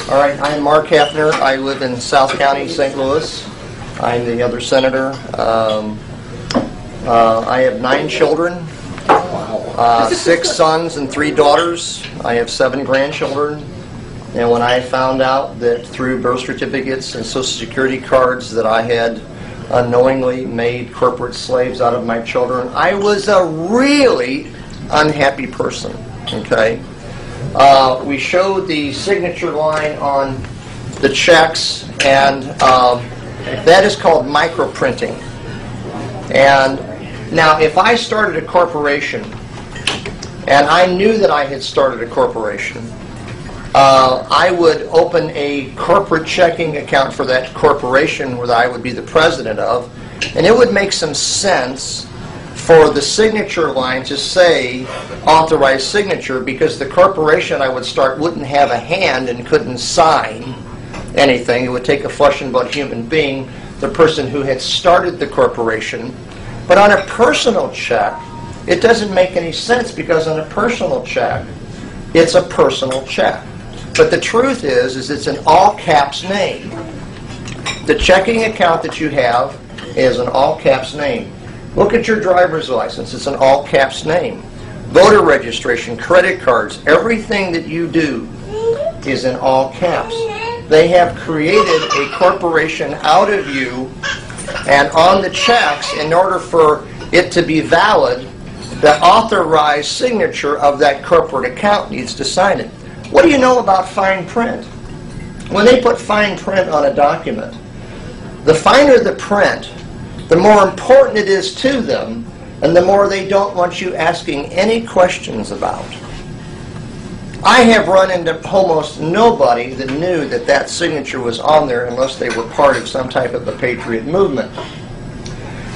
All right, I'm Mark Hafner. I live in South County, St. Louis. I'm the other senator. I have 9 children, 6 sons and 3 daughters. I have 7 grandchildren. And when I found out that through birth certificates and Social Security cards that I had unknowingly made corporate slaves out of my children, I was a really unhappy person. Okay. We showed the signature line on the checks, and that is called microprinting. And now, if I started a corporation, and I knew that I had started a corporation, I would open a corporate checking account for that corporation where I would be the president of, and it would make some sense for the signature line to say authorized signature, because the corporation I would start wouldn't have a hand and couldn't sign anything. It would take a flesh and blood human being, the person who had started the corporation. But on a personal check, it doesn't make any sense, because on a personal check, it's a personal check. But the truth is it's an all caps name. The checking account that you have is an all caps name. Look at your driver's license. It's an all-caps name. Voter registration, credit cards, everything that you do is in all caps. They have created a corporation out of you, and on the checks, in order for it to be valid, the authorized signature of that corporate account needs to sign it. What do you know about fine print? When they put fine print on a document, the finer the print, the more important it is to them, and the more they don't want you asking any questions about. I have run into almost nobody that knew that that signature was on there unless they were part of some type of a patriot movement.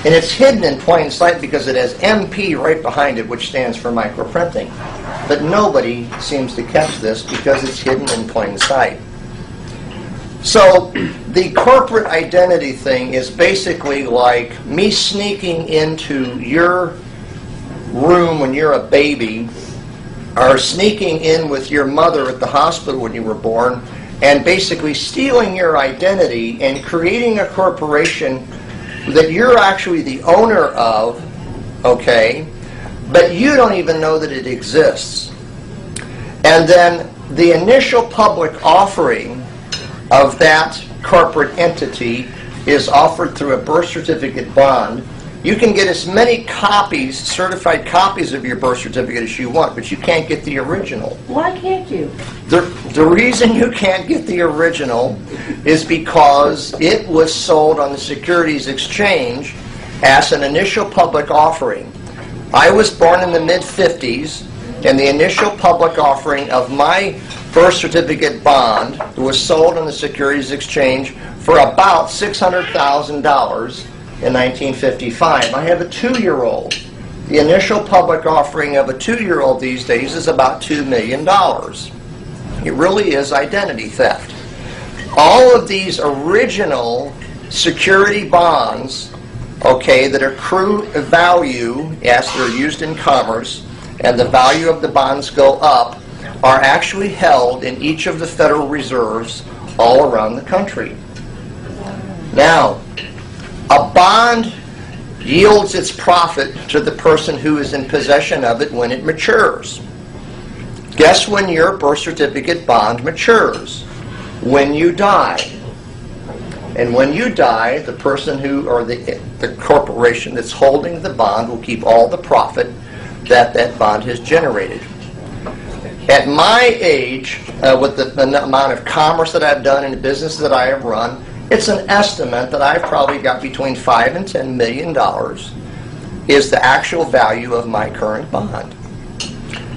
And it's hidden in plain sight because it has MP right behind it, which stands for microprinting. But nobody seems to catch this because it's hidden in plain sight. So the corporate identity thing is basically like me sneaking into your room when you're a baby, or sneaking in with your mother at the hospital when you were born, and basically stealing your identity and creating a corporation that you're actually the owner of, okay, but you don't even know that it exists. And then the initial public offering of that corporate entity is offered through a birth certificate bond. You can get as many copies, certified copies of your birth certificate as you want, but you can't get the original. Why can't you? The reason you can't get the original is because it was sold on the Securities Exchange as an initial public offering. I was born in the mid-50s, and the initial public offering of my birth certificate bond was sold on the Securities Exchange for about $600,000 in 1955. I have a 2-year-old. The initial public offering of a 2-year-old these days is about $2 million. It really is identity theft. All of these original security bonds, okay, that accrue value as they're used in commerce, and the value of the bonds go up, are actually held in each of the Federal Reserves all around the country. Now, a bond yields its profit to the person who is in possession of it when it matures. Guess when your birth certificate bond matures? When you die. And when you die, the person who, or the corporation that's holding the bond, will keep all the profit that that bond has generated. At my age, with the amount of commerce that I've done and the business that I have run, it's an estimate that I've probably got between $5 and $10 million is the actual value of my current bond.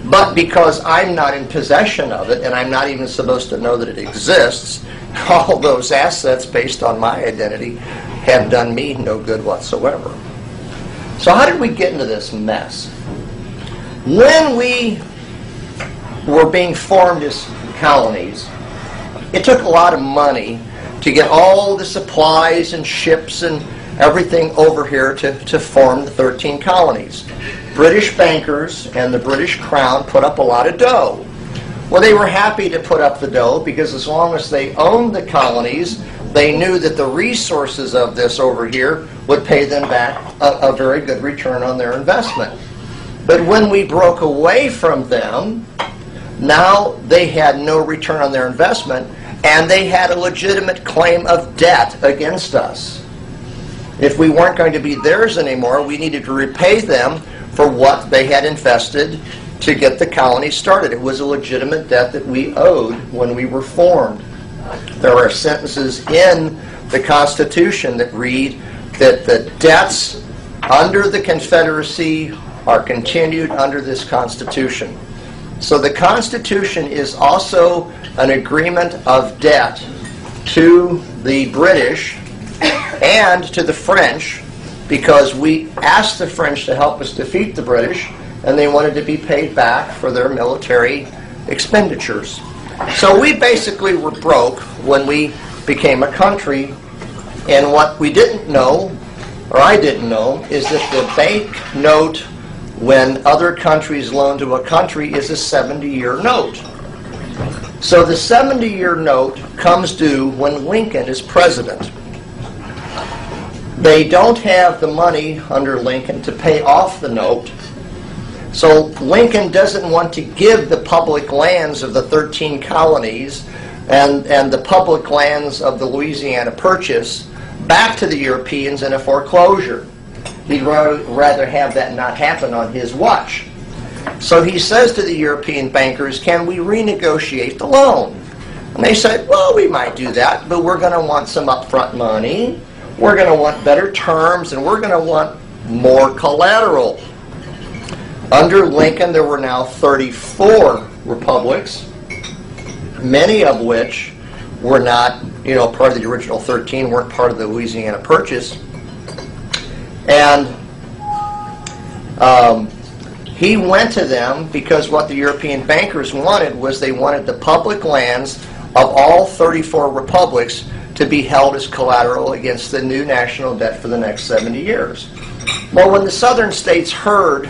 But because I'm not in possession of it, and I'm not even supposed to know that it exists, all those assets based on my identity have done me no good whatsoever. So how did we get into this mess? When we were being formed as colonies, it took a lot of money to get all the supplies and ships and everything over here to form the 13 colonies. British bankers and the British Crown put up a lot of dough. Well, they were happy to put up the dough because as long as they owned the colonies, they knew that the resources of this over here would pay them back a very good return on their investment. But when we broke away from them, now they had no return on their investment, and they had a legitimate claim of debt against us. If we weren't going to be theirs anymore, we needed to repay them for what they had invested to get the colony started. It was a legitimate debt that we owed when we were formed. There are sentences in the Constitution that read that the debts under the Confederacy are continued under this Constitution. So the Constitution is also an agreement of debt to the British and to the French, because we asked the French to help us defeat the British, and they wanted to be paid back for their military expenditures. So we basically were broke when we became a country, and what we didn't know, or I didn't know, is that the bank note when other countries loan to a country is a 70-year note. So the 70-year note comes due when Lincoln is president. They don't have the money under Lincoln to pay off the note. So Lincoln doesn't want to give the public lands of the 13 colonies and the public lands of the Louisiana Purchase back to the Europeans in a foreclosure. He'd rather have that not happen on his watch. So he says to the European bankers, can we renegotiate the loan? And they said, well, we might do that, but we're going to want some upfront money, we're going to want better terms, and we're going to want more collateral. Under Lincoln, there were now 34 republics, many of which were not, part of the original 13, weren't part of the Louisiana Purchase. And he went to them because what the European bankers wanted was they wanted the public lands of all 34 republics to be held as collateral against the new national debt for the next 70 years. Well, when the southern states heard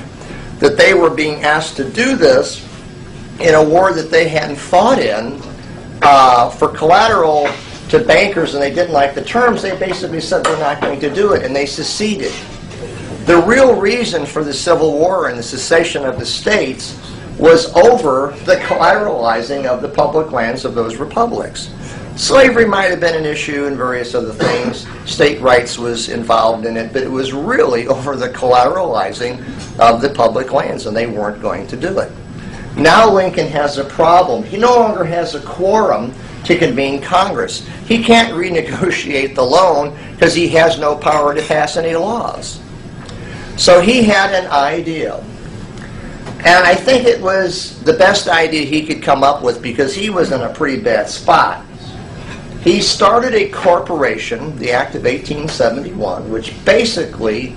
that they were being asked to do this in a war that they hadn't fought in for collateral to bankers, and they didn't like the terms, they basically said they're not going to do it, and they seceded. The real reason for the Civil War and the secession of the states was over the collateralizing of the public lands of those republics. Slavery might have been an issue and various other things. State rights was involved in it, but it was really over the collateralizing of the public lands, and they weren't going to do it. Now Lincoln has a problem. He no longer has a quorum to convene Congress. He can't renegotiate the loan because he has no power to pass any laws. So he had an idea. And I think it was the best idea he could come up with because he was in a pretty bad spot. He started a corporation, the Act of 1871, which basically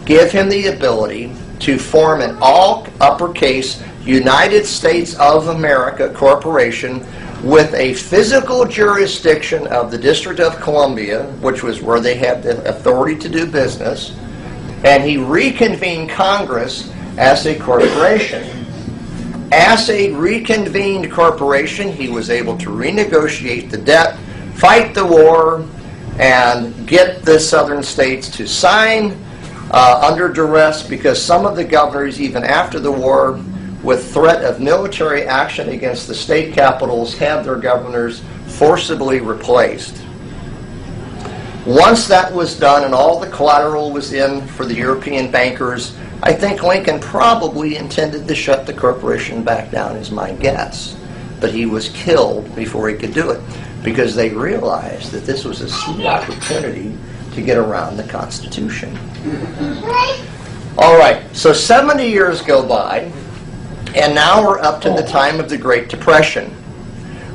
gave him the ability to form an all-uppercase United States of America corporation with a physical jurisdiction of the District of Columbia, which was where they had the authority to do business, and he reconvened Congress as a corporation. As a reconvened corporation, he was able to renegotiate the debt, fight the war, and get the southern states to sign under duress, because some of the governors, even after the war, with threat of military action against the state capitals, had their governors forcibly replaced. Once that was done and all the collateral was in for the European bankers, I think Lincoln probably intended to shut the corporation back down, is my guess. But he was killed before he could do it, because they realized that this was a sweet opportunity to get around the Constitution. All right, so 70 years go by, and now we're up to the time of the Great Depression.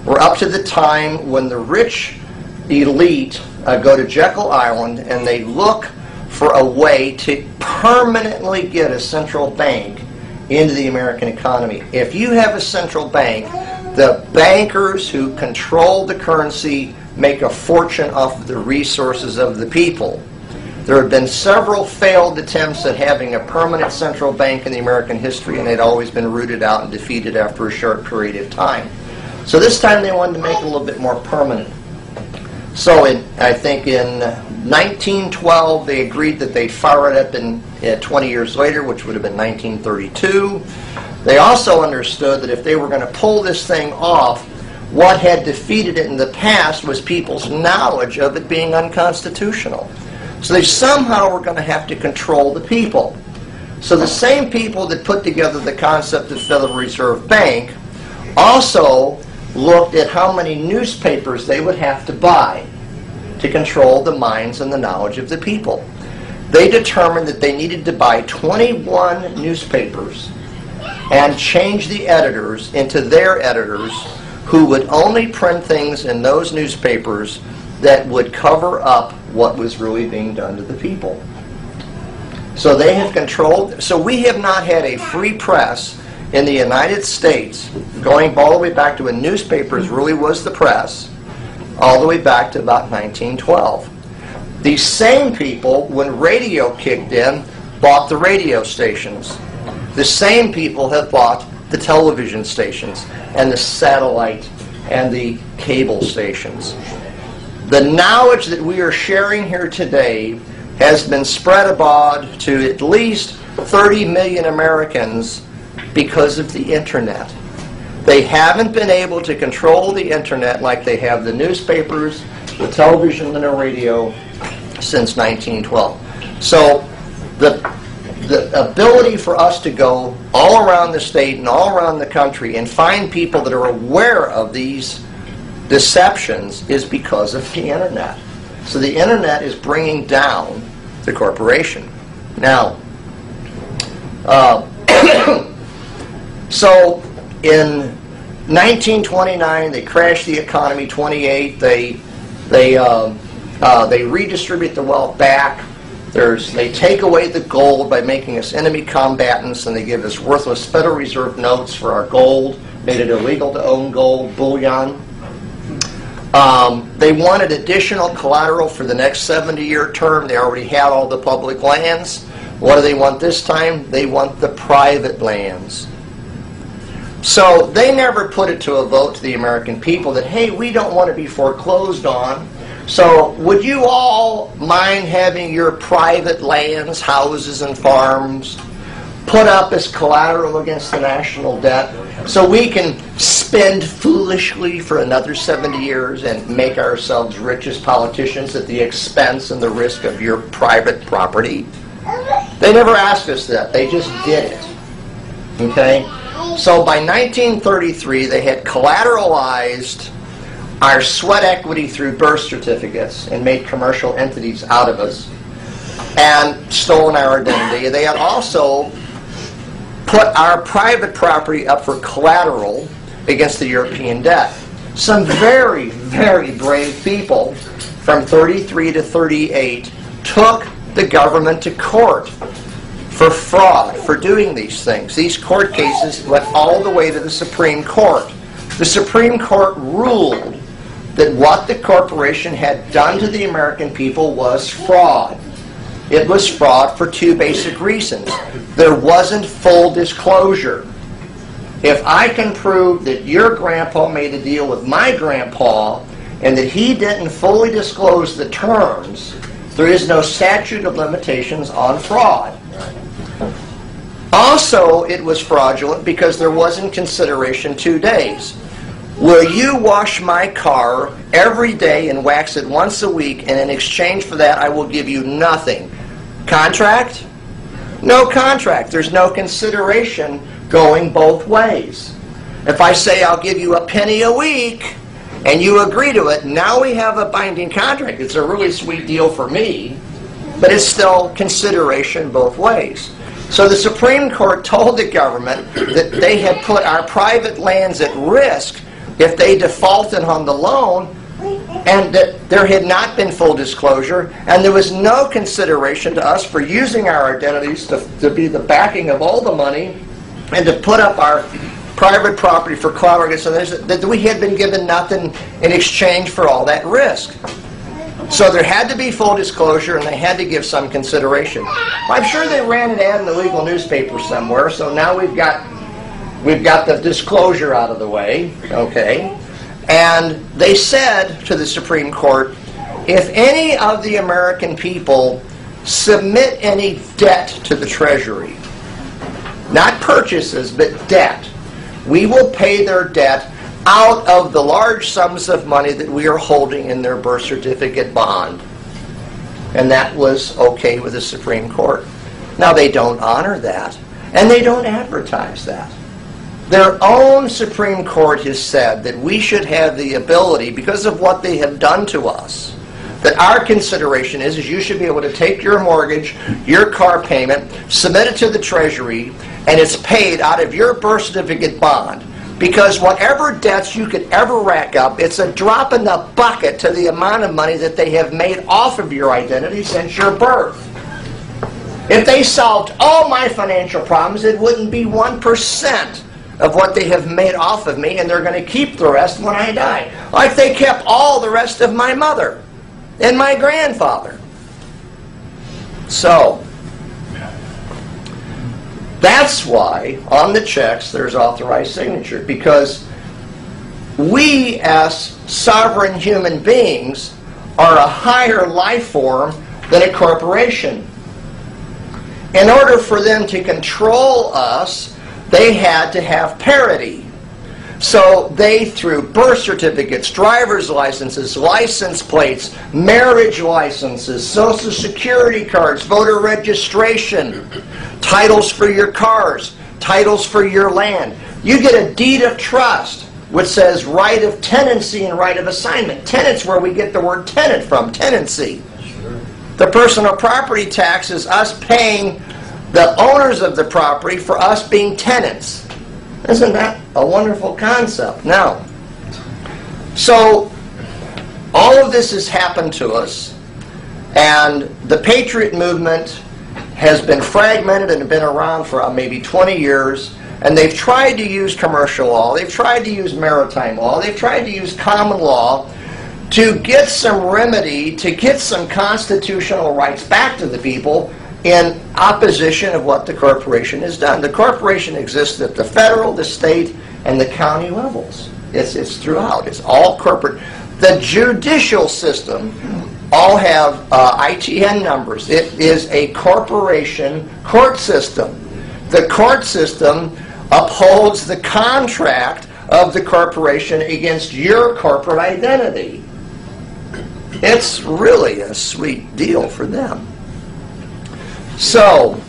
We're up to the time when the rich elite go to Jekyll Island and they look for a way to permanently get a central bank into the American economy. If you have a central bank, the bankers who control the currency make a fortune off of the resources of the people. There had been several failed attempts at having a permanent central bank in the American history, and they'd always been rooted out and defeated after a short period of time. So this time they wanted to make it a little bit more permanent. So I think in 1912 they agreed that they'd fire it up 20 years later, which would have been 1932. They also understood that if they were going to pull this thing off, what had defeated it in the past was people's knowledge of it being unconstitutional. So they somehow were going to have to control the people. So the same people that put together the concept of Federal Reserve Bank also looked at how many newspapers they would have to buy to control the minds and the knowledge of the people. They determined that they needed to buy 21 newspapers and change the editors into their editors, who would only print things in those newspapers that would cover up what was really being done to the people. So they have controlled. So we have not had a free press in the United States, going all the way back to when newspapers really was the press, all the way back to about 1912. These same people, when radio kicked in, bought the radio stations. The same people have bought the television stations and the satellite and the cable stations. The knowledge that we are sharing here today has been spread abroad to at least 30 million Americans because of the internet. They haven't been able to control the internet like they have the newspapers, the television, and the radio since 1912. So the ability for us to go all around the state and all around the country and find people that are aware of these deceptions is because of the internet. So the internet is bringing down the corporation. Now, so in 1929 they crashed the economy. 28 they redistribute the wealth back. They take away the gold by making us enemy combatants, and they give us worthless Federal Reserve notes for our gold, made it illegal to own gold, bullion. They wanted additional collateral for the next 70-year term. They already had all the public lands. What do they want this time? They want the private lands. So they never put it to a vote to the American people that, hey, we don't want to be foreclosed on. So would you all mind having your private lands, houses, and farms put up as collateral against the national debt so we can spend foolishly for another 70 years and make ourselves rich as politicians at the expense and the risk of your private property? They never asked us that. They just did it. Okay? So by 1933, they had collateralized our sweat equity through birth certificates and made commercial entities out of us and stolen our identity. They had also put our private property up for collateral against the European debt. Some very, very brave people from 33 to 38 took the government to court for fraud, for doing these things. These court cases went all the way to the Supreme Court. The Supreme Court ruled that what the corporation had done to the American people was fraud. It was fraud for two basic reasons. There wasn't full disclosure. If I can prove that your grandpa made a deal with my grandpa and that he didn't fully disclose the terms, there is no statute of limitations on fraud. Also, it was fraudulent because there was in consideration 2 days. Will you wash my car every day and wax it once a week, and in exchange for that I will give you nothing? Contract? No contract. There's no consideration going both ways. If I say I'll give you a penny a week and you agree to it, now we have a binding contract. It's a really sweet deal for me, but it's still consideration both ways. So the Supreme Court told the government that they had put our private lands at risk if they defaulted on the loan, and that there had not been full disclosure, and there was no consideration to us for using our identities to be the backing of all the money and to put up our private property for collateral against others, that we had been given nothing in exchange for all that risk. So there had to be full disclosure, and they had to give some consideration. I'm sure they ran an ad in the legal newspaper somewhere, so now we've got the disclosure out of the way, okay? And they said to the Supreme Court, if any of the American people submit any debt to the Treasury, not purchases, but debt, we will pay their debt out of the large sums of money that we are holding in their birth certificate bond. And that was okay with the Supreme Court. Now, they don't honor that, and they don't advertise that. Their own Supreme Court has said that we should have the ability, because of what they have done to us, that our consideration is you should be able to take your mortgage, your car payment, submit it to the Treasury, and it's paid out of your birth certificate bond. Because whatever debts you could ever rack up, it's a drop in the bucket to the amount of money that they have made off of your identity since your birth. If they solved all my financial problems, it wouldn't be 1% of what they have made off of me, and they're going to keep the rest when I die. Like they kept all the rest of my mother and my grandfather. So, that's why on the checks there's authorized signature, because we as sovereign human beings are a higher life form than a corporation. In order for them to control us, they had to have parity. So they, through birth certificates, driver's licenses, license plates, marriage licenses, Social Security cards, voter registration, titles for your cars, titles for your land. You get a deed of trust, which says right of tenancy and right of assignment. Tenant's where we get the word tenant from, tenancy. Sure. The personal property tax is us paying the owners of the property for us being tenants. Isn't that a wonderful concept? Now, so all of this has happened to us, and the Patriot movement has been fragmented and been around for maybe 20 years, and they've tried to use commercial law, they've tried to use maritime law, they've tried to use common law to get some remedy, to get some constitutional rights back to the people in opposition of what the corporation has done. The corporation exists at the federal, the state, and the county levels. It's throughout. It's all corporate. The judicial system all have ITN numbers. It is a corporation court system. The court system upholds the contract of the corporation against your corporate identity. It's really a sweet deal for them. So,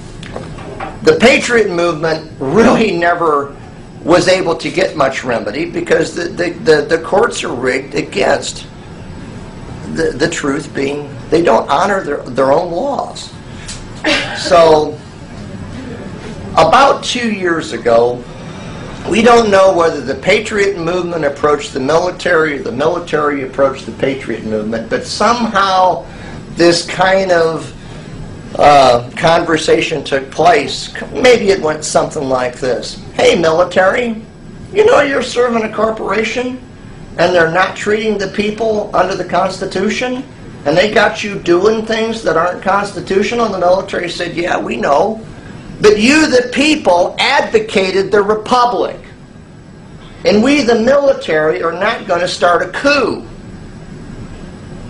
the Patriot movement really never was able to get much remedy because the courts are rigged against the truth being, they don't honor their own laws. So, about 2 years ago, we don't know whether the Patriot movement approached the military or the military approached the Patriot movement, but somehow this kind of conversation took place. Maybe it went something like this. Hey, military, you know you're serving a corporation and they're not treating the people under the Constitution, and they got you doing things that aren't constitutional? And the military said, yeah, we know. But you, the people, advocated the republic. And we, the military, are not going to start a coup.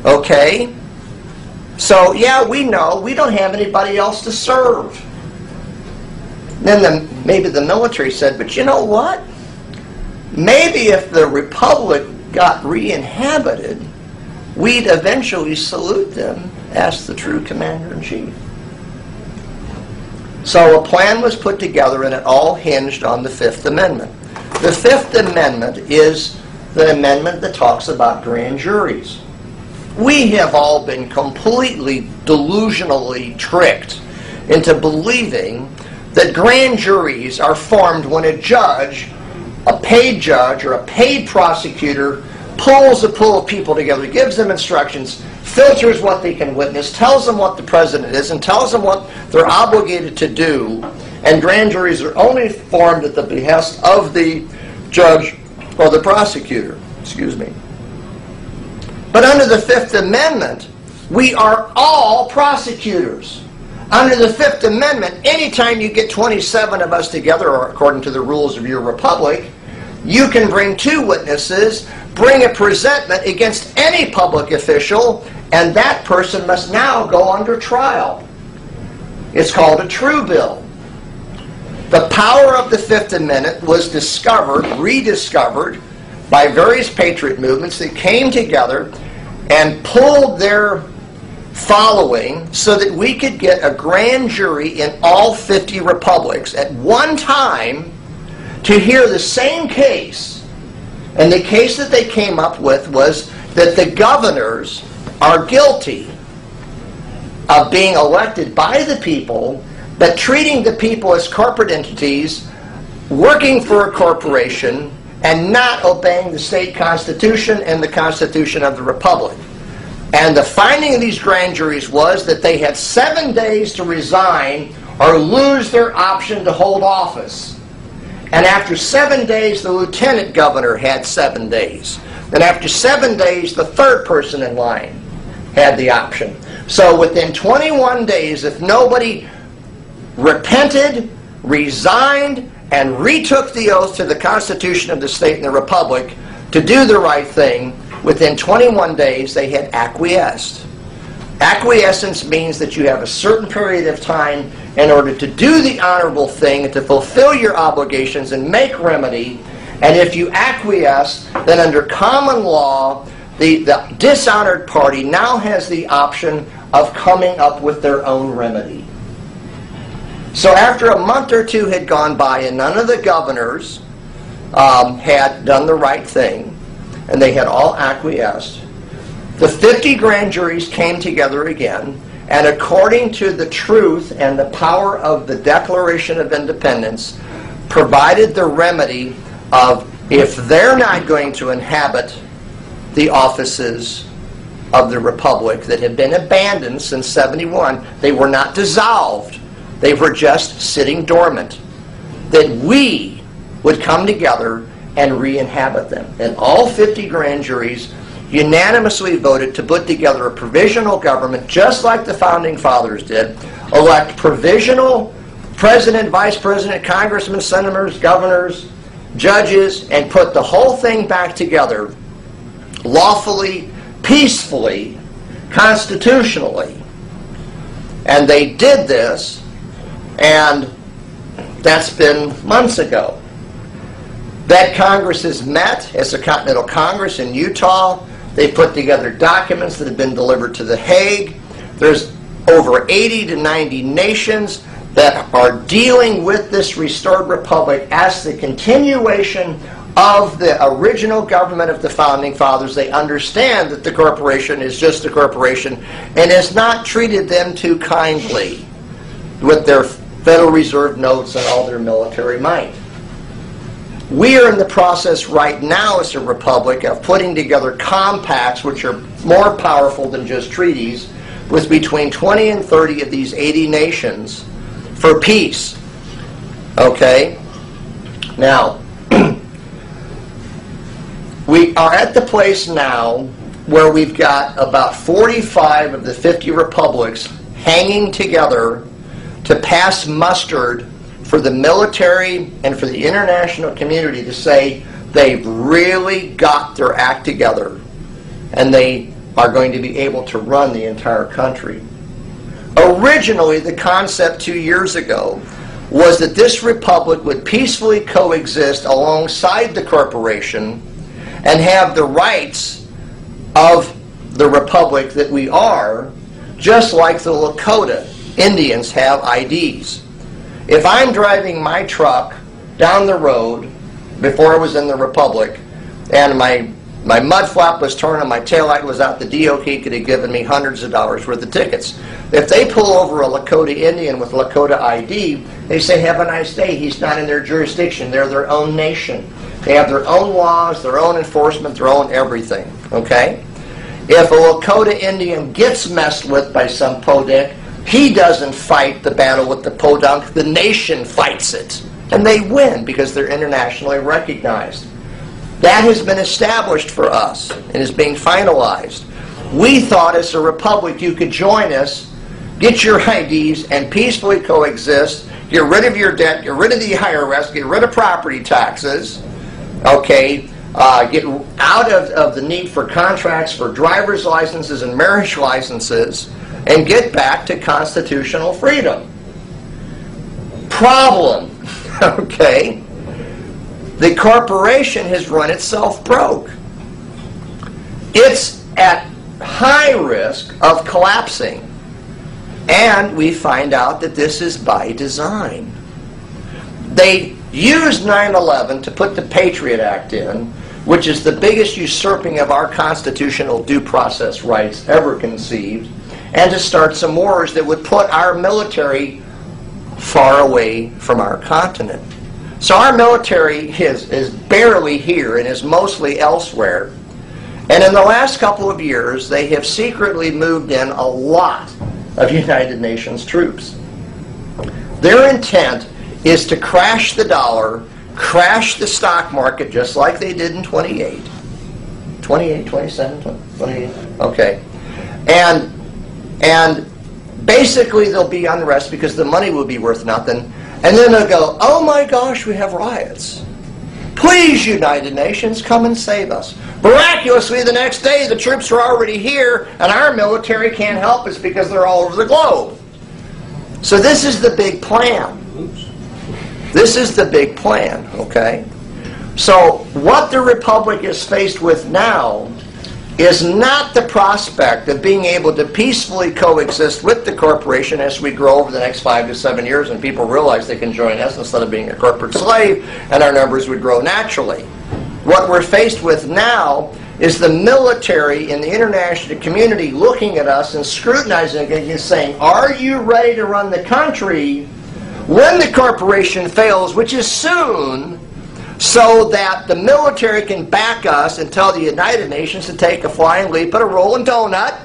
Okay? So, yeah, we know. We don't have anybody else to serve. Then maybe the military said, but you know what? Maybe if the republic got re-inhabited, we'd eventually salute them as the true commander-in-chief. So a plan was put together, and it all hinged on the Fifth Amendment. The Fifth Amendment is the amendment that talks about grand juries. We have all been completely delusionally tricked into believing that grand juries are formed when a judge, a paid judge or a paid prosecutor, pulls a pool of people together, gives them instructions, filters what they can witness, tells them what the president is, and tells them what they're obligated to do. And grand juries are only formed at the behest of the judge or the prosecutor. Excuse me. But under the Fifth Amendment, We are all prosecutors. Under the Fifth Amendment, anytime you get 27 of us together, or according to the rules of your republic, you can bring 2 witnesses, bring a presentment against any public official, and that person must now go under trial. It's called a true bill. The power of the Fifth Amendment was discovered, rediscovered, by various patriot movements that came together and pulled their following so that we could get a grand jury in all 50 republics at one time to hear the same case. And the case that they came up with was that the governors are guilty of being elected by the people, but treating the people as corporate entities, working for a corporation, and not obeying the state constitution and the Constitution of the Republic. And the finding of these grand juries was that they had 7 days to resign or lose their option to hold office. And after 7 days, the lieutenant governor had 7 days. And after 7 days, the third person in line had the option. So within 21 days, if nobody repented, resigned, and retook the oath to the Constitution of the state and the Republic to do the right thing, within 21 days they had acquiesced. Acquiescence means that you have a certain period of time in order to do the honorable thing, to fulfill your obligations and make remedy. And if you acquiesce, then under common law, the dishonored party now has the option of coming up with their own remedy. So after a month or 2 had gone by and none of the governors had done the right thing, and they had all acquiesced, the 50 grand juries came together again, and according to the truth and the power of the Declaration of Independence, provided the remedy of, if they're not going to inhabit the offices of the Republic that had been abandoned since 71, they were not dissolved. They were just sitting dormant. That we would come together and re-inhabit them. And all 50 grand juries unanimously voted to put together a provisional government, just like the Founding Fathers did, elect provisional president, vice president, congressmen, senators, governors, judges, and put the whole thing back together lawfully, peacefully, constitutionally. And they did this, and that's been months ago. That Congress has met as a Continental Congress in Utah. They put together documents that have been delivered to The Hague. There's over 80 to 90 nations that are dealing with this restored republic as the continuation of the original government of the Founding Fathers. They understand that the corporation is just a corporation and has not treated them too kindly with their Federal Reserve notes and all their military might. We are in the process right now as a republic of putting together compacts which are more powerful than just treaties with between 20 and 30 of these 80 nations for peace. Okay? Now, we are at the place now where we've got about 45 of the 50 republics hanging together to pass muster for the military and for the international community to say they've really got their act together and they are going to be able to run the entire country. Originally, the concept 2 years ago was that this republic would peacefully coexist alongside the corporation and have the rights of the republic that we are, just like the Lakota Indians have IDs. If I'm driving my truck down the road before I was in the Republic and my mud flap was torn and my taillight was out, the DOT could have given me hundreds of dollars worth of tickets. If they pull over a Lakota Indian with Lakota ID, they say, have a nice day. He's not in their jurisdiction. They're their own nation. They have their own laws, their own enforcement, their own everything. Okay? If a Lakota Indian gets messed with by some podunk, he doesn't fight the battle with the podunk. The nation fights it. And they win because they're internationally recognized. That has been established for us and is being finalized. We thought as a republic you could join us, get your IDs, and peacefully coexist, get rid of your debt, get rid of the IRS, get rid of property taxes, okay, get out of the need for contracts for driver's licenses and marriage licenses, and get back to constitutional freedom. Problem, okay, the corporation has run itself broke. It's at high risk of collapsing. And we find out that this is by design. They used 9/11 to put the Patriot Act in, which is the biggest usurping of our constitutional due process rights ever conceived, and to start some wars that would put our military far away from our continent. So our military is barely here and is mostly elsewhere. And in the last couple of years, they have secretly moved in a lot of United Nations troops. Their intent is to crash the dollar, crash the stock market, just like they did in 28, 27, 28, okay. And basically there'll be unrest because the money will be worth nothing. And then they'll go, oh my gosh, we have riots. Please, United Nations, come and save us. Miraculously, the next day, the troops are already here, and our military can't help us because they're all over the globe. So this is the big plan. This is the big plan, okay? So what the Republic is faced with now is not the prospect of being able to peacefully coexist with the corporation as we grow over the next 5 to 7 years and people realize they can join us instead of being a corporate slave, and our numbers would grow naturally. What we're faced with now is the military and the international community looking at us and scrutinizing it and saying, are you ready to run the country when the corporation fails, which is soon, so that the military can back us and tell the United Nations to take a flying leap, put a rolling donut,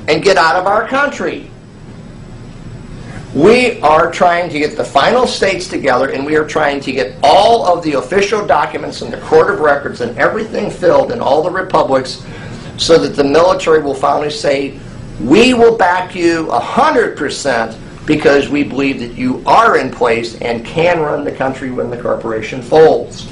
and get out of our country. We are trying to get the final states together, and we are trying to get all of the official documents and the court of records and everything filled in all the republics so that the military will finally say, we will back you 100% because we believe that you are in place and can run the country when the corporation folds.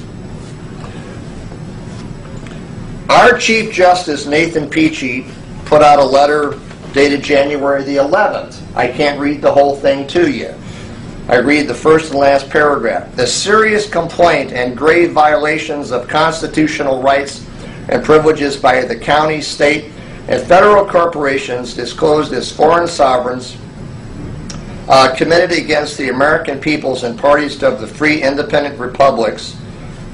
Our Chief Justice, Nathan Peachy, put out a letter dated January the 11th. I can't read the whole thing to you. I read the first and last paragraph. The serious complaint and grave violations of constitutional rights and privileges by the county, state, and federal corporations disclosed as foreign sovereigns committed against the American peoples and parties of the free independent republics,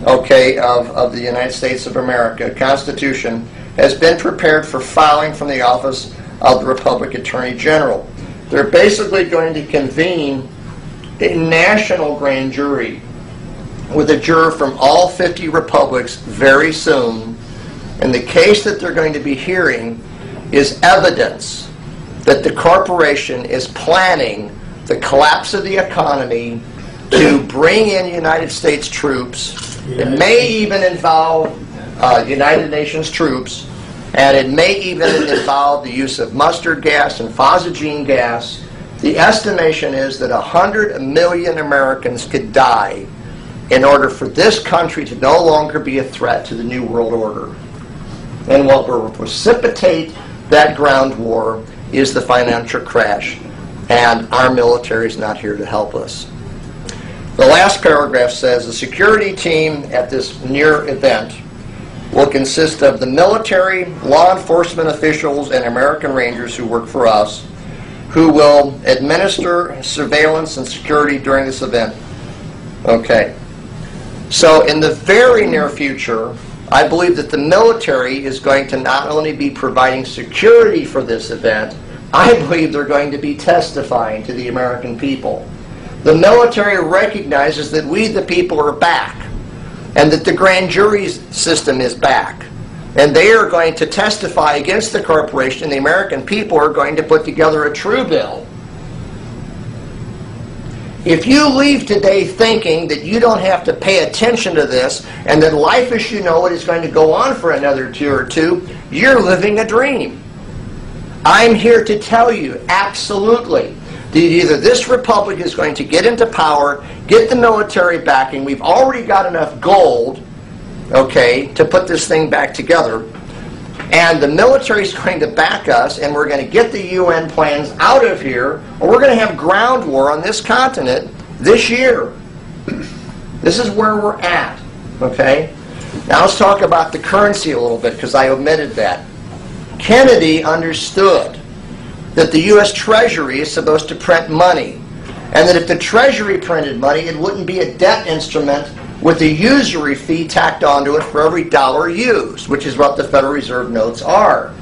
okay, of the United States of America, Constitution, has been prepared for filing from the office of the Republic Attorney General. They're basically going to convene a national grand jury with a juror from all 50 republics very soon. And the case that they're going to be hearing is evidence that the corporation is planning the collapse of the economy to bring in United States troops. It may even involve United Nations troops, and it may even involve the use of mustard gas and phosgene gas. The estimation is that 100 million Americans could die in order for this country to no longer be a threat to the New World Order. And what will precipitate that ground war is the financial crash, and our military is not here to help us. The last paragraph says the security team at this near event will consist of the military, law enforcement officials, and American Rangers who work for us, who will administer surveillance and security during this event. Okay. So in the very near future, I believe that the military is going to not only be providing security for this event, I believe they're going to be testifying to the American people. The military recognizes that we, the people, are back, and that the grand jury system is back. And they are going to testify against the corporation. The American people are going to put together a true bill. If you leave today thinking that you don't have to pay attention to this and that life as you know it is going to go on for another year or two, you're living a dream. I'm here to tell you, absolutely, that either this republic is going to get into power, get the military backing. We've already got enough gold, okay, to put this thing back together. And the military is going to back us, and we're going to get the UN plans out of here, or we're going to have ground war on this continent this year. This is where we're at, okay? Now let's talk about the currency a little bit, because I omitted that. Kennedy understood that the U.S. Treasury is supposed to print money, and that if the Treasury printed money, it wouldn't be a debt instrument with a usury fee tacked onto it for every dollar used, which is what the Federal Reserve notes are.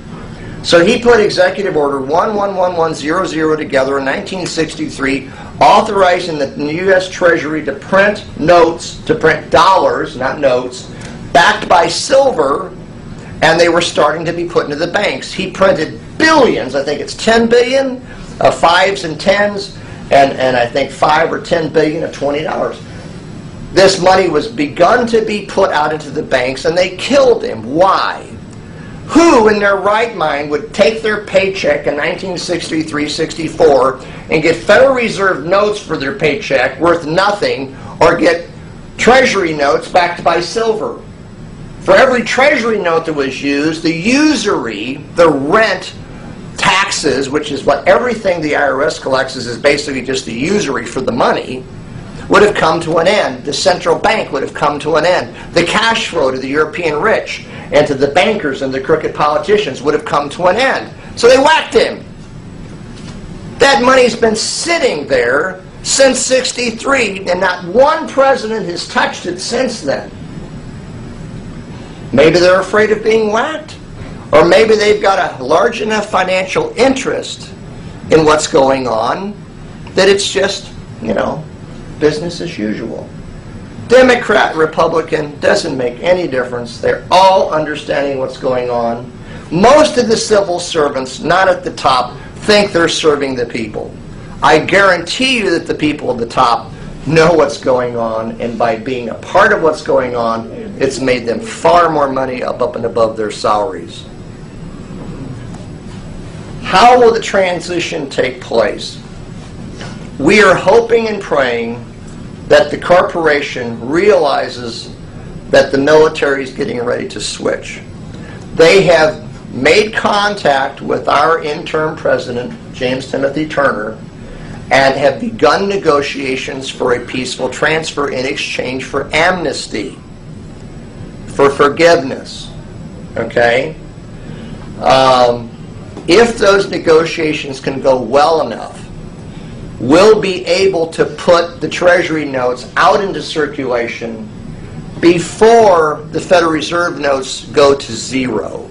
So he put Executive Order 111100 together in 1963, authorizing the U.S. Treasury to print notes, to print dollars, not notes, backed by silver, and they were starting to be put into the banks. He printed billions, I think it's 10 billion of 5s and 10s, and I think 5 or 10 billion of $20. This money was begun to be put out into the banks, and they killed him. Why? Who in their right mind would take their paycheck in 1963-64 and get Federal Reserve notes for their paycheck worth nothing, or get Treasury notes backed by silver? For every Treasury note that was used, the usury, the rent, taxes, which is what everything the IRS collects is basically just the usury for the money, would have come to an end. The central bank would have come to an end. The cash flow to the European rich and to the bankers and the crooked politicians would have come to an end. So they whacked him. That money's been sitting there since '63, and not one president has touched it since then. Maybe they're afraid of being whacked, or maybe they've got a large enough financial interest in what's going on that it's just, you know, business as usual. Democrat, Republican, doesn't make any difference. They're all understanding what's going on. Most of the civil servants, not at the top, think they're serving the people. I guarantee you that the people at the top know what's going on, and by being a part of what's going on, it's made them far more money up and above their salaries. How will the transition take place? We are hoping and praying that the corporation realizes that the military is getting ready to switch. They have made contact with our interim president, James Timothy Turner, and have begun negotiations for a peaceful transfer in exchange for amnesty, for forgiveness. Okay? If those negotiations can go well enough, we'll be able to put the Treasury notes out into circulation before the Federal Reserve notes go to zero.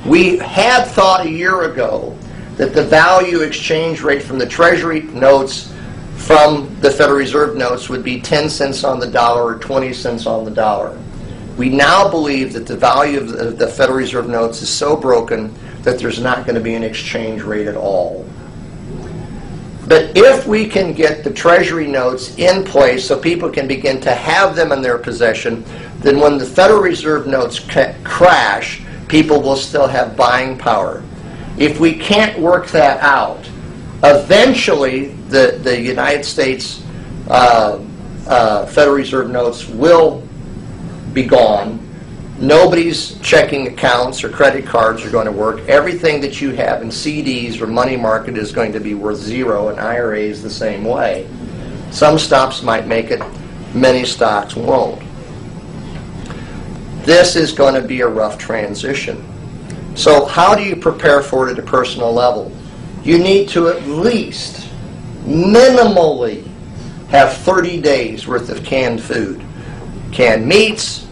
We had thought a year ago that the value exchange rate from the Treasury notes from the Federal Reserve notes would be 10 cents on the dollar or 20 cents on the dollar. We now believe that the value of the Federal Reserve notes is so broken that there's not going to be an exchange rate at all. But if we can get the Treasury notes in place so people can begin to have them in their possession, then when the Federal Reserve notes crash, people will still have buying power. If we can't work that out, eventually the United States Federal Reserve notes will be gone. Nobody's checking accounts or credit cards are going to work. Everything that you have in CDs or money market is going to be worth zero, and IRAs the same way. Some stocks might make it, many stocks won't. This is going to be a rough transition. So how do you prepare for it at a personal level? You need to at least, minimally, have 30 days worth of canned food. Canned meats,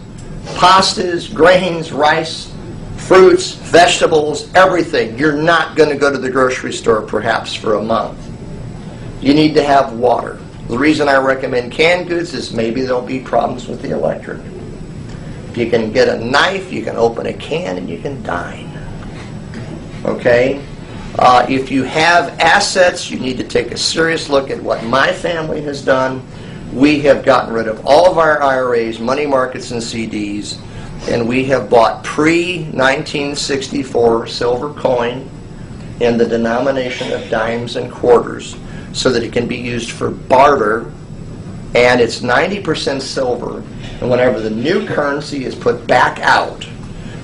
pastas, grains, rice, fruits, vegetables, everything. You're not going to go to the grocery store perhaps for a month. You need to have water. The reason I recommend canned goods is maybe there'll be problems with the electric. If you can get a knife, you can open a can and you can dine. Okay? If you have assets, you need to take a serious look at what my family has done. We have gotten rid of all of our IRAs, money markets, and CDs, and we have bought pre-1964 silver coin. in the denomination of dimes and quarters so that it can be used for barter, and it's 90% silver. And whenever the new currency is put back out,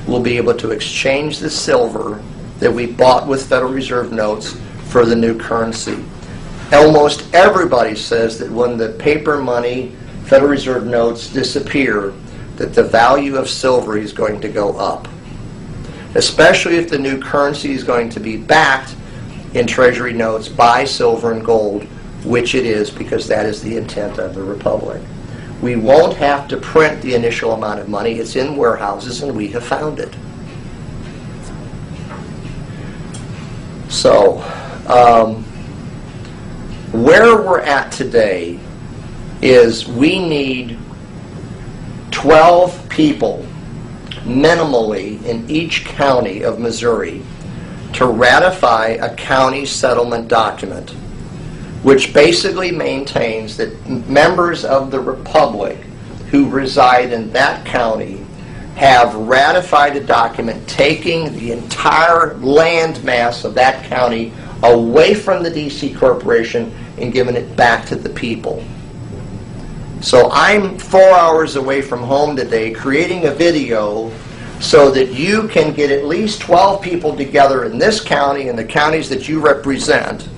we'll be able to exchange the silver that we bought with Federal Reserve notes for the new currency. Almost everybody says that when the paper money, Federal Reserve notes disappear, that the value of silver is going to go up, especially if the new currency is going to be backed in Treasury notes by silver and gold, which it is, because that is the intent of the Republic. We won't have to print the initial amount of money. It's in warehouses, and we have found it. So, where we're at today is we need 12 people minimally in each county of Missouri to ratify a county settlement document, which basically maintains that members of the Republic who reside in that county have ratified a document taking the entire land mass of that county away from the D.C. Corporation and giving it back to the people. So I'm 4 hours away from home today creating a video so that you can get at least 12 people together in this county and the counties that you represent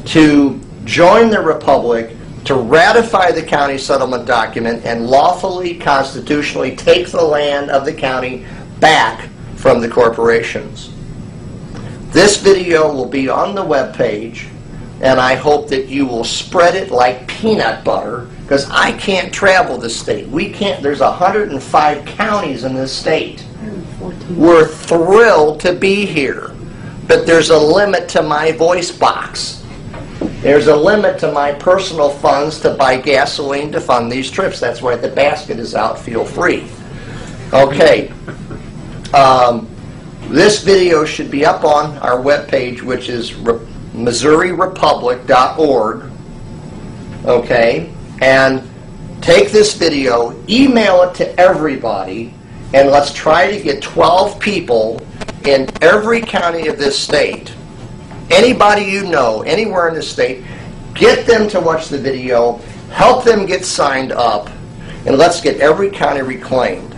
to join the Republic, to ratify the county settlement document, and lawfully, constitutionally take the land of the county back from the corporations. This video will be on the webpage, and I hope that you will spread it like peanut butter, because I can't travel the state. We can't. There's 105 counties in this state. We're thrilled to be here, but there's a limit to my voice box. There's a limit to my personal funds to buy gasoline to fund these trips. That's why the basket is out. Feel free. Okay. This video should be up on our webpage, which is MissouriRepublic.org. Okay? And take this video, email it to everybody, and let's try to get 12 people in every county of this state. Anybody you know, anywhere in the state, get them to watch the video, help them get signed up, and let's get every county reclaimed.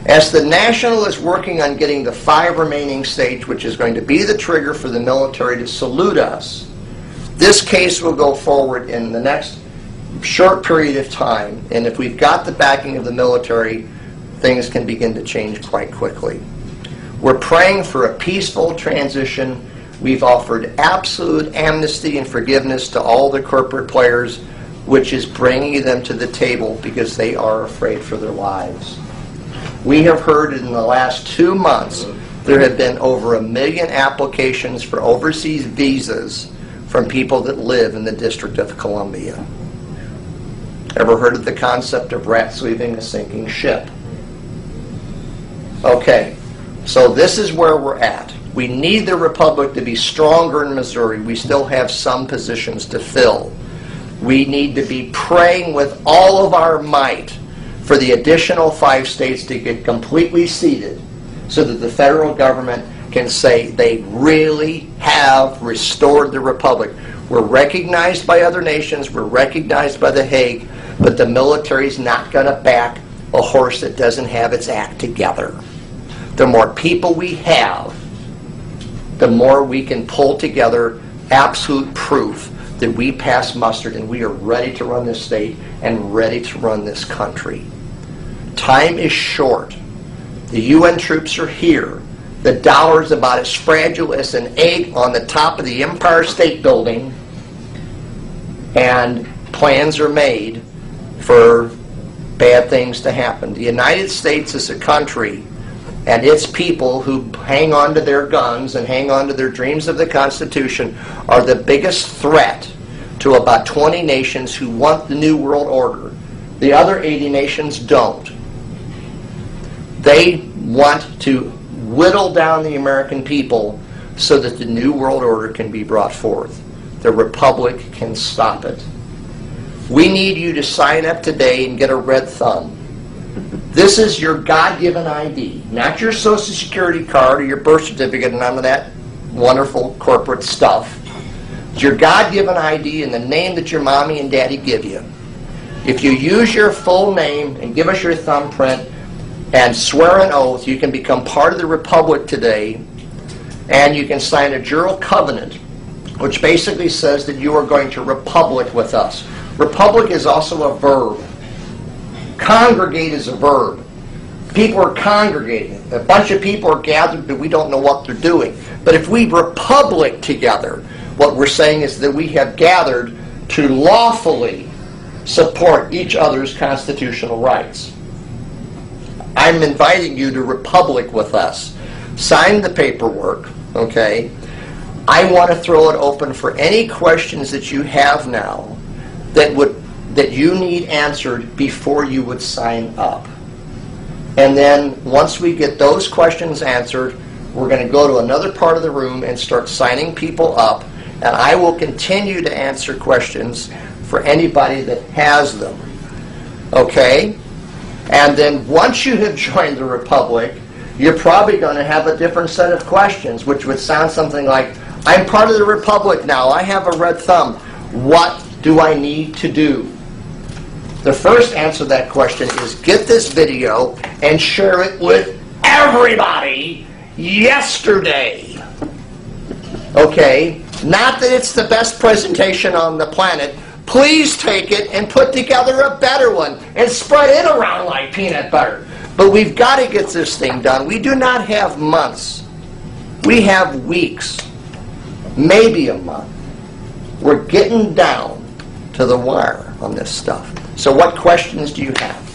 As the National is working on getting the 5 remaining states, which is going to be the trigger for the military to salute us, this case will go forward in the next short period of time, and if we've got the backing of the military, things can begin to change quite quickly. We're praying for a peaceful transition. We've offered absolute amnesty and forgiveness to all the corporate players, which is bringing them to the table because they are afraid for their lives. We have heard in the last 2 months there have been over 1 million applications for overseas visas from people that live in the District of Columbia. Ever heard of the concept of rats leaving a sinking ship? Okay, so this is where we're at. We need the Republic to be stronger in Missouri. We still have some positions to fill. We need to be praying with all of our might for the additional 5 states to get completely seated so that the federal government can say they really have restored the Republic. We're recognized by other nations, we're recognized by The Hague, but the military's not going to back a horse that doesn't have its act together. The more people we have, the more we can pull together absolute proof that we pass muster and we are ready to run this state and ready to run this country. Time is short. The UN troops are here. The dollar is about as fragile as an egg on the top of the Empire State Building, and plans are made for bad things to happen. The United States is a country, and its people who hang on to their guns and hang on to their dreams of the Constitution are the biggest threat to about 20 nations who want the New World Order. The other 80 nations don't. They want to whittle down the American people so that the New World Order can be brought forth. The Republic can stop it. We need you to sign up today and get a red thumb. This is your God-given ID, not your Social Security card or your birth certificate and none of that wonderful corporate stuff. It's your God-given ID and the name that your mommy and daddy give you. If you use your full name and give us your thumbprint and swear an oath, you can become part of the Republic today, and you can sign a jural covenant, which basically says that you are going to republic with us. Republic is also a verb. Congregate is a verb. People are congregating. A bunch of people are gathered, but we don't know what they're doing. But if we republic together, what we're saying is that we have gathered to lawfully support each other's constitutional rights. I'm inviting you to republic with us. Sign the paperwork, okay? I want to throw it open for any questions that you have now that you need answered before you would sign up. And then once we get those questions answered, we're going to go to another part of the room and start signing people up, and I will continue to answer questions for anybody that has them. Okay? And then once you have joined the Republic, you're probably going to have a different set of questions, which would sound something like, I'm part of the Republic now, I have a red thumb. What do I need to do? The first answer to that question is get this video and share it with everybody yesterday. Okay? Not that it's the best presentation on the planet. Please take it and put together a better one and spread it around like peanut butter. But we've got to get this thing done. We do not have months. We have weeks. Maybe a month. We're getting down to the wire on this stuff. So what questions do you have?